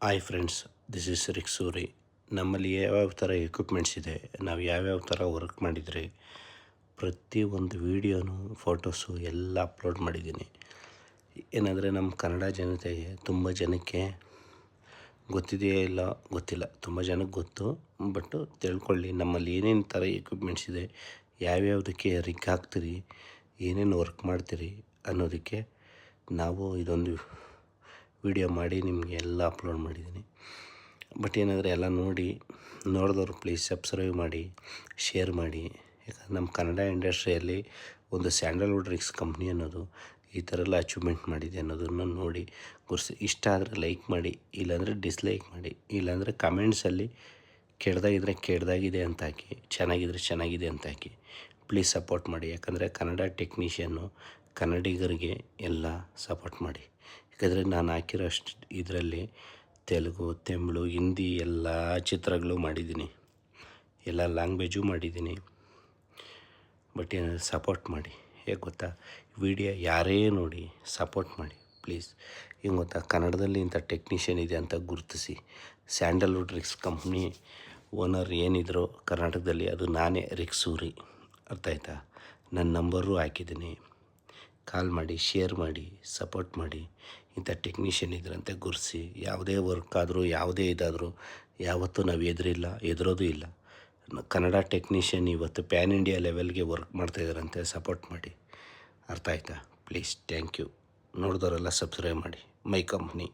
Hi friends, this is ರಿಕ್ ಸೂರಿ. ನಮ್ಮಲ್ಲಿ ಯಾವ್ಯಾವ ಥರ ಎಕ್ವಿಪ್ಮೆಂಟ್ಸ್ ಇದೆ, ನಾವು ಯಾವ್ಯಾವ ಥರ ವರ್ಕ್ ಮಾಡಿದರೆ ಪ್ರತಿಯೊಂದು ವೀಡಿಯೋನು ಫೋಟೋಸು ಎಲ್ಲ ಅಪ್ಲೋಡ್ ಮಾಡಿದ್ದೀನಿ. ಏನಂದರೆ ನಮ್ಮ ಕನ್ನಡ ಜನತೆಗೆ ತುಂಬ ಜನಕ್ಕೆ ಗೊತ್ತಿದೆಯೇ ಇಲ್ಲ ಗೊತ್ತಿಲ್ಲ, ತುಂಬ ಜನಕ್ಕೆ ಗೊತ್ತು. ಬಟ್ಟು ತಿಳ್ಕೊಳ್ಳಿ, ನಮ್ಮಲ್ಲಿ ಏನೇನು ಥರ ಎಕ್ವಿಪ್ಮೆಂಟ್ಸ್ ಇದೆ, ಯಾವ್ಯಾವುದಕ್ಕೆ ರಿಗ್ ಹಾಕ್ತೀರಿ, ಏನೇನು ವರ್ಕ್ ಮಾಡ್ತೀರಿ ಅನ್ನೋದಕ್ಕೆ ನಾವು ಇದೊಂದು ವಿಡಿಯೋ ಮಾಡಿ ನಿಮಗೆ ಎಲ್ಲ ಅಪ್ಲೋಡ್ ಮಾಡಿದ್ದೀನಿ. ಬಟ್ ಏನಂದರೆ ಎಲ್ಲ ನೋಡಿದವರು ಪ್ಲೀಸ್ ಸಬ್ಸ್ಕ್ರೈಬ್ ಮಾಡಿ, ಶೇರ್ ಮಾಡಿ. ಯಾಕಂದರೆ ನಮ್ಮ ಕನ್ನಡ ಇಂಡಸ್ಟ್ರಿಯಲ್ಲಿ ಒಂದು ಸ್ಯಾಂಡಲ್ವುಡ್ ರಿಕ್ಸ್ ಕಂಪ್ನಿ ಅನ್ನೋದು ಈ ಥರ ಎಲ್ಲ ಅಚೀವ್ಮೆಂಟ್ ಮಾಡಿದೆ ಅನ್ನೋದನ್ನು ನೋಡಿ ಗುರ್ಸಿ. ಇಷ್ಟ ಆದರೆ ಲೈಕ್ ಮಾಡಿ, ಇಲ್ಲಾಂದರೆ ಡಿಸ್ಲೈಕ್ ಮಾಡಿ, ಇಲ್ಲಾಂದರೆ ಕಮೆಂಟ್ಸಲ್ಲಿ ಕೆಡ್ದಾಗಿದೆ ಅಂತ ಹಾಕಿ, ಚೆನ್ನಾಗಿದ್ರೆ ಚೆನ್ನಾಗಿದೆ ಅಂತ ಹಾಕಿ. ಪ್ಲೀಸ್ ಸಪೋರ್ಟ್ ಮಾಡಿ. ಯಾಕಂದರೆ ಕನ್ನಡ ಟೆಕ್ನಿಷಿಯನ್ನು ಕನ್ನಡಿಗರಿಗೆ ಎಲ್ಲ ಸಪೋರ್ಟ್ ಮಾಡಿ. ಯಾಕಂದರೆ ನಾನು ಹಾಕಿರೋ ಇದರಲ್ಲಿ ತೆಲುಗು, ತಮಿಳು, ಹಿಂದಿ ಎಲ್ಲ ಚಿತ್ರಗಳು ಮಾಡಿದ್ದೀನಿ, ಎಲ್ಲ ಲ್ಯಾಂಗ್ವೇಜು ಮಾಡಿದ್ದೀನಿ. ಬಟ್ ಏನಾದರೂ ಸಪೋರ್ಟ್ ಮಾಡಿ. ಹೇಗೆ ಗೊತ್ತಾ, ವಿಡಿಯೋ ಯಾರೇ ನೋಡಿ ಸಪೋರ್ಟ್ ಮಾಡಿ ಪ್ಲೀಸ್. ಹೆಂಗೆ ಗೊತ್ತಾ, ಕನ್ನಡದಲ್ಲಿ ಇಂಥ ಟೆಕ್ನಿಷಿಯನ್ ಇದೆ ಅಂತ ಗುರುತಿಸಿ. ಸ್ಯಾಂಡಲ್ವುಡ್ ರಿಕ್ಸ್ ಕಂಪ್ನಿ ಓನರ್ ಏನಿದ್ರು ಕರ್ನಾಟಕದಲ್ಲಿ ಅದು ನಾನೇ, ರಿಕ್ ಸೂರಿ. ಅರ್ಥ ಆಯ್ತಾ? ನನ್ನ ನಂಬರು ಹಾಕಿದ್ದೀನಿ. ಕಾಲ್ ಮಾಡಿ, ಶೇರ್ ಮಾಡಿ, ಸಪೋರ್ಟ್ ಮಾಡಿ. ಇಂಥ ಟೆಕ್ನಿಷಿಯನ್ ಇದ್ರಂತೆ ಗುರುತಿಸಿ. ಯಾವುದೇ ವರ್ಕ್ ಆದರೂ ಯಾವುದೇ ಇದಾದರೂ ಯಾವತ್ತೂ ನಾವು ಹೆದರೋದು ಇಲ್ಲ. ಕನ್ನಡ ಟೆಕ್ನಿಷಿಯನ್ ಇವತ್ತು ಪ್ಯಾನ್ ಇಂಡಿಯಾ ಲೆವೆಲ್ಗೆ ವರ್ಕ್ ಮಾಡ್ತಾಯಿದ್ದಾರಂತೆ. ಸಪೋರ್ಟ್ ಮಾಡಿ. ಅರ್ಥ ಆಯ್ತಾ? Please, thank you. ನೋಡಿದವರೆಲ್ಲ ಸಬ್ಸ್ಕ್ರೈಬ್ ಮಾಡಿ. My company.